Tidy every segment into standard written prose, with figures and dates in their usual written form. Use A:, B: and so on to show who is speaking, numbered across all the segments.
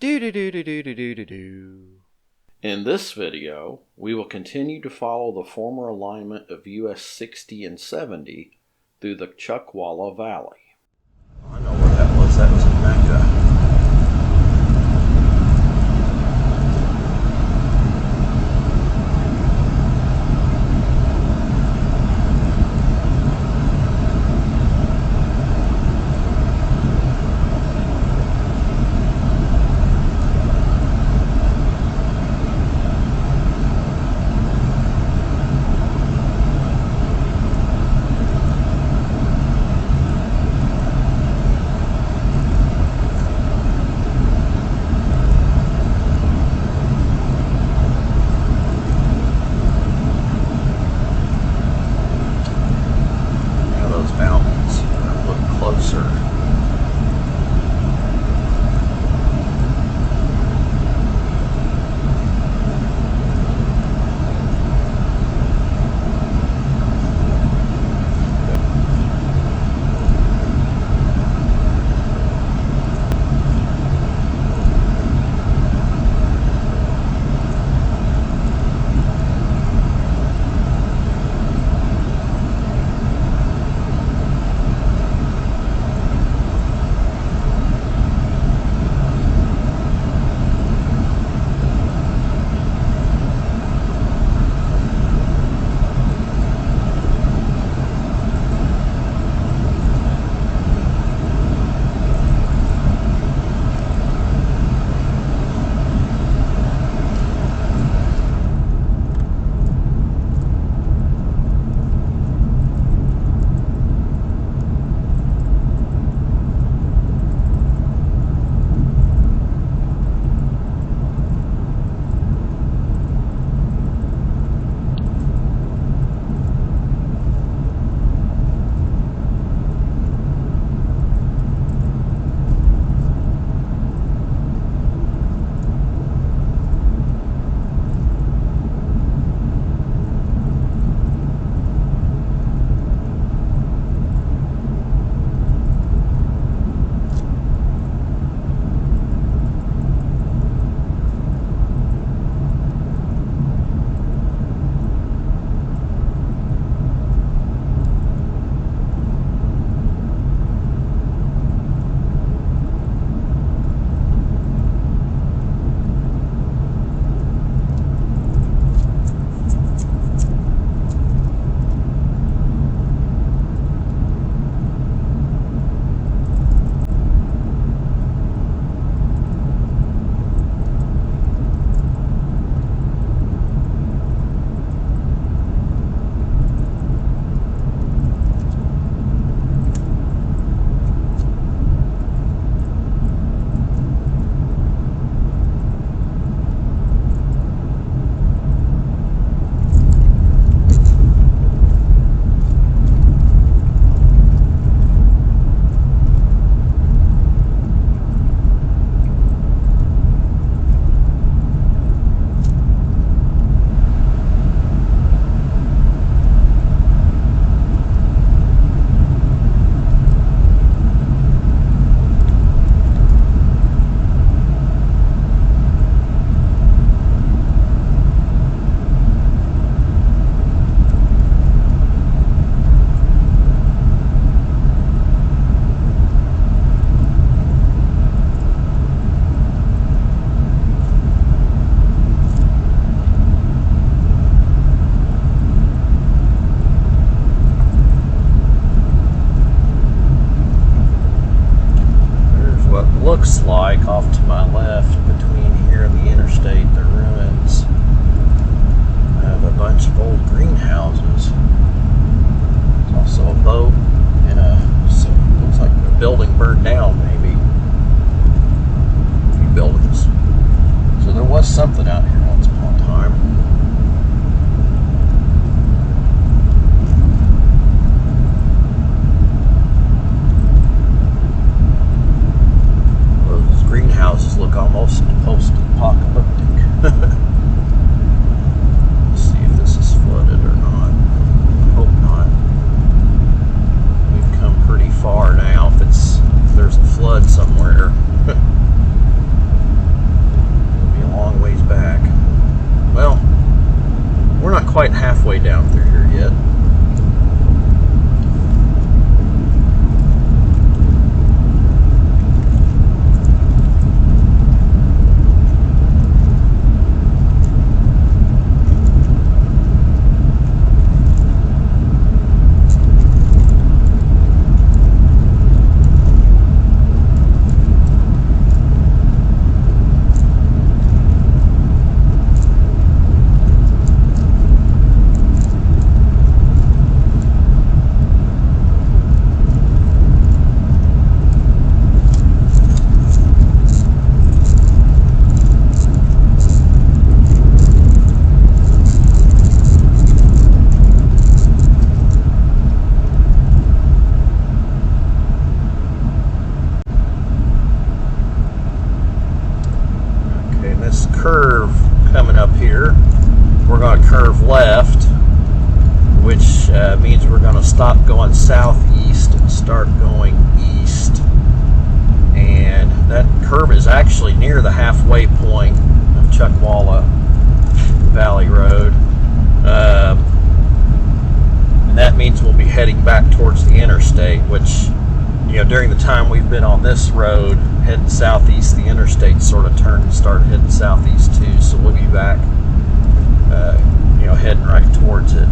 A: In this video, we will continue to follow the former alignment of US 60 and 70 through the Chuckwalla Valley.
B: I know where that was. That was in Mecca. Looks like off to my left between here and the interstate, the ruins of a bunch of old greenhouses. There's also a boat and looks like a building burned down, maybe. A few buildings. So there was something out here once upon a time. Greenhouses look almost post-apocalyptic. Let's see if this is flooded or not. I hope not. We've come pretty far now. If there's a flood somewhere. curve coming up here. We're going to curve left, which means we're going to stop going southeast and start going east. And that curve is actually near the halfway point of Chuckwalla Valley Road. And that means we'll be heading back towards the interstate, which, you know, during the time we've been on this road heading southeast, the interstate sort of turned and started heading southeast too. So we'll be back, you know, heading right towards it.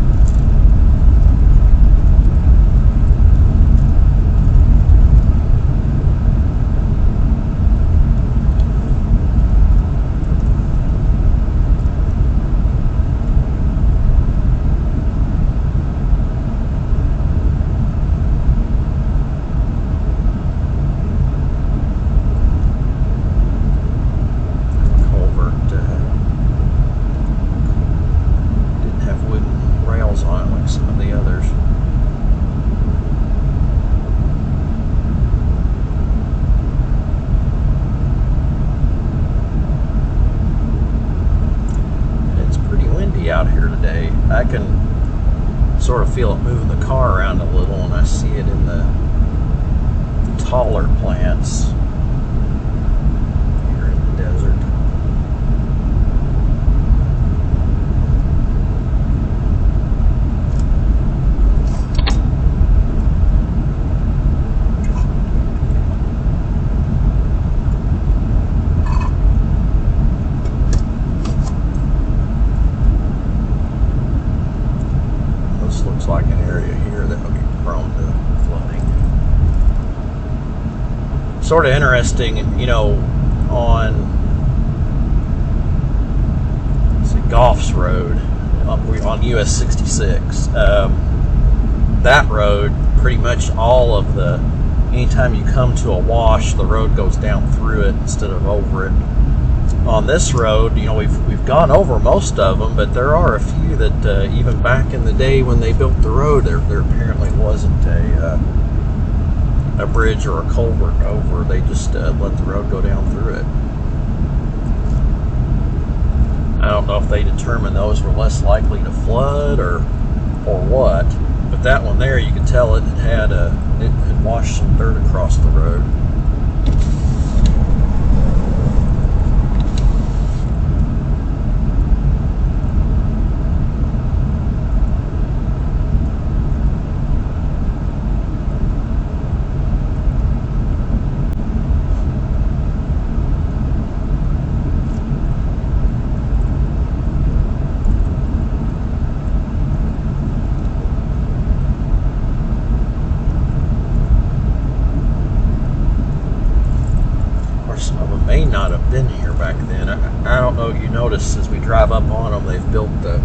B: Out here today. I can sort of feel it moving the car around a little, and I see it in the taller plants here in the desert. Like an area here that will be prone to flooding. Sort of interesting, you know, on Goff's Road on US 66. That road, pretty much all of anytime you come to a wash, the road goes down through it instead of over it. On this road, you know, we've gone over most of them, but there are a few that even back in the day when they built the road, there apparently wasn't a bridge or a culvert over. They just let the road go down through it. I don't know if they determined those were less likely to flood or what, but that one there, you could tell it had washed some dirt across the road. May not have been here back then. I don't know if you notice as we drive up on them, they've built the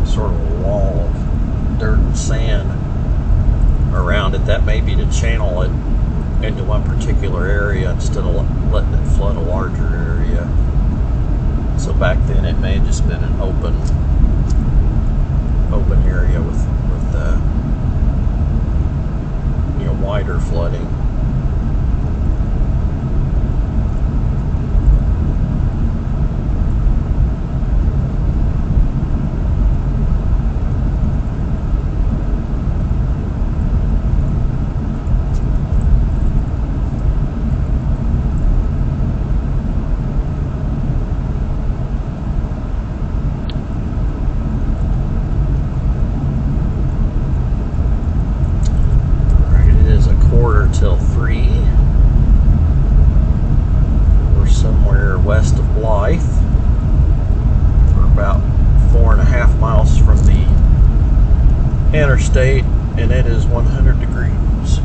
B: sort of a wall of dirt and sand around it. That may be to channel it into one particular area instead of letting it flood a larger area. So back then it may have just been an open area with wider flooding. Till 3. We're somewhere west of Blythe. We're about 4.5 miles from the interstate, and it is 100 degrees.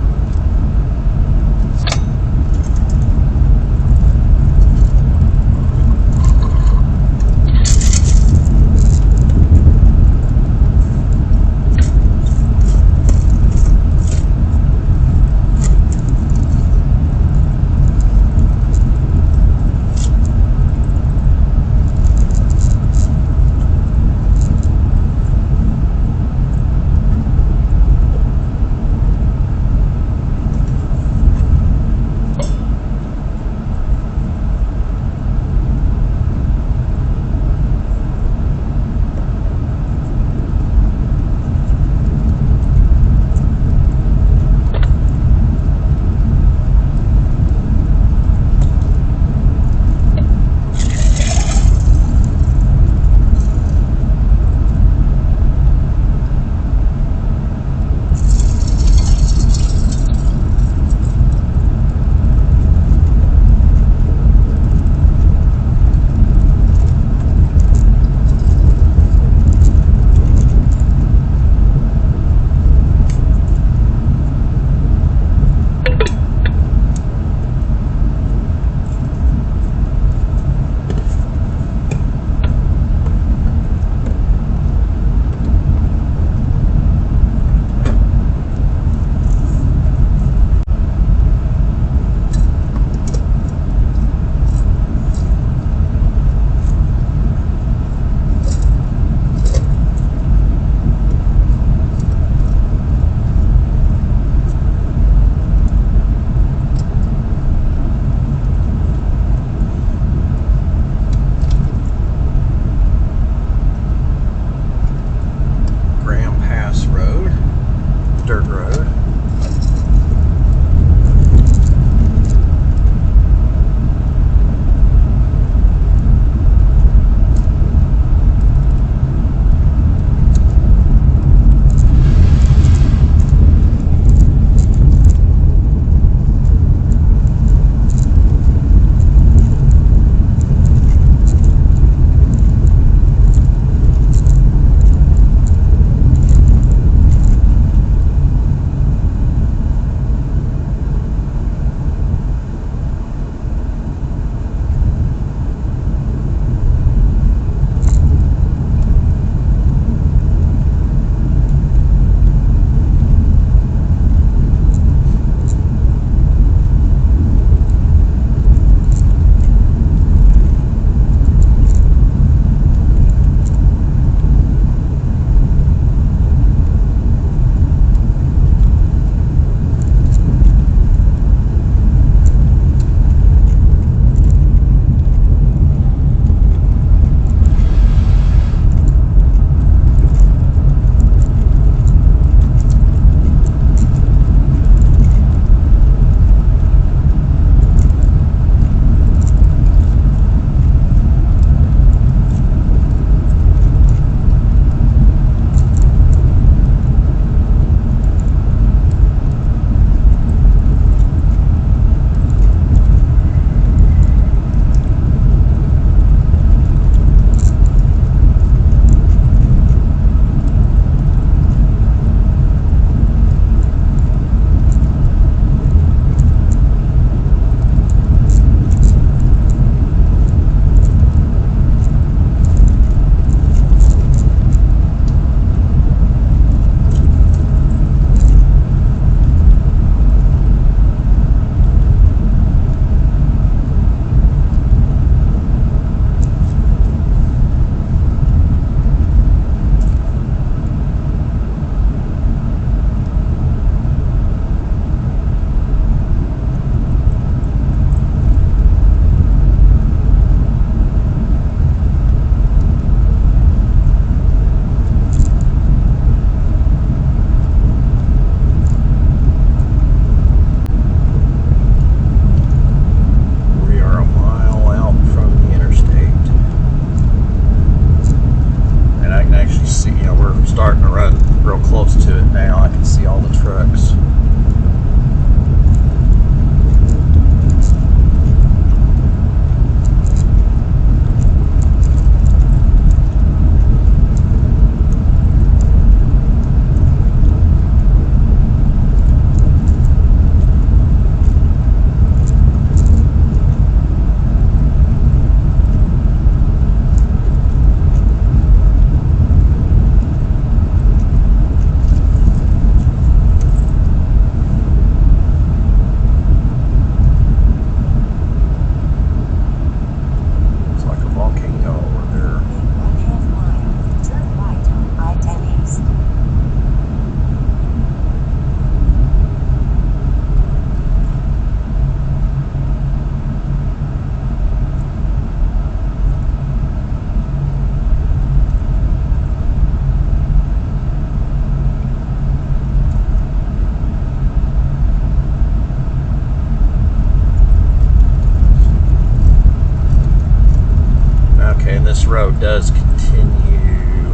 B: this road does continue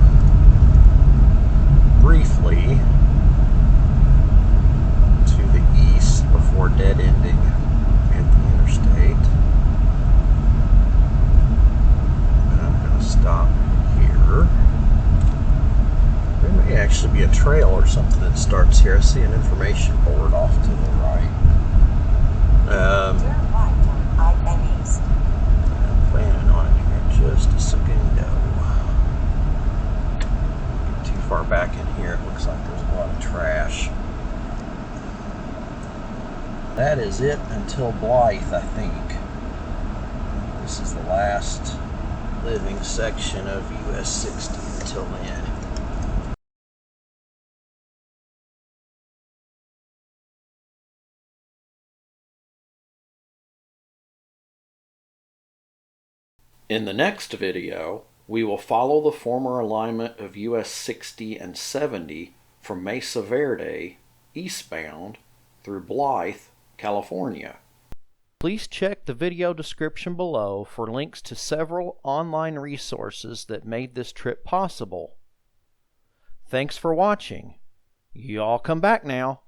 B: briefly to the east before dead ending at the interstate. I'm going to stop here. There may actually be a trail or something that starts here. I see an information board off to the right.
C: Turn right on I-10 East.
B: I'm planning on it here in just a second. Get too far back in here, it looks like there's a lot of trash. That is it until Blythe, I think. This is the last living section of US 60 until then.
A: In the next video, we will follow the former alignment of US 60 and 70 from Mesa Verde eastbound through Blythe, California. Please check the video description below for links to several online resources that made this trip possible. Thanks for watching. You all come back now.